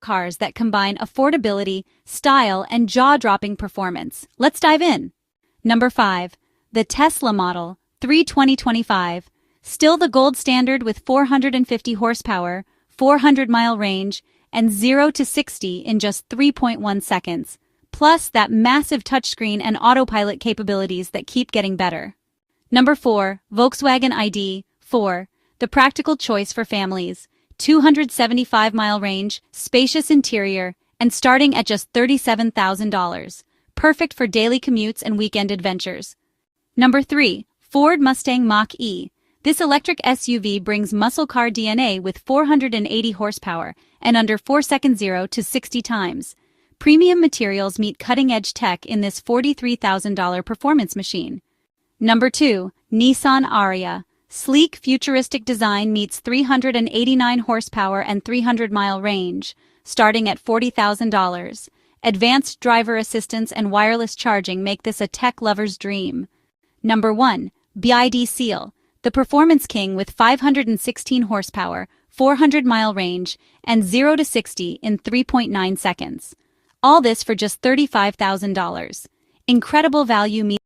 cars that combine affordability, style, and jaw-dropping performance. Let's dive in. Number 5. The Tesla Model 3 2025. Still the gold standard with 450 horsepower, 400-mile range, and 0 to 60 in just 3.1 seconds. Plus that massive touchscreen and autopilot capabilities that keep getting better. Number 4. Volkswagen ID. 4. The practical choice for families. 275-mile range, spacious interior, and starting at just $37,000. Perfect for daily commutes and weekend adventures. Number 3. Ford Mustang Mach-E. This electric SUV brings muscle car DNA with 480 horsepower and under 4 seconds 0 to 60 times. Premium materials meet cutting-edge tech in this $43,000 performance machine. Number 2. Nissan Ariya. Sleek, futuristic design meets 389 horsepower and 300-mile range, starting at $40,000. Advanced driver assistance and wireless charging make this a tech lover's dream. Number 1. BYD Seal. The performance king with 516 horsepower, 400-mile range, and 0 to 60 in 3.9 seconds. All this for just $35,000. Incredible value meets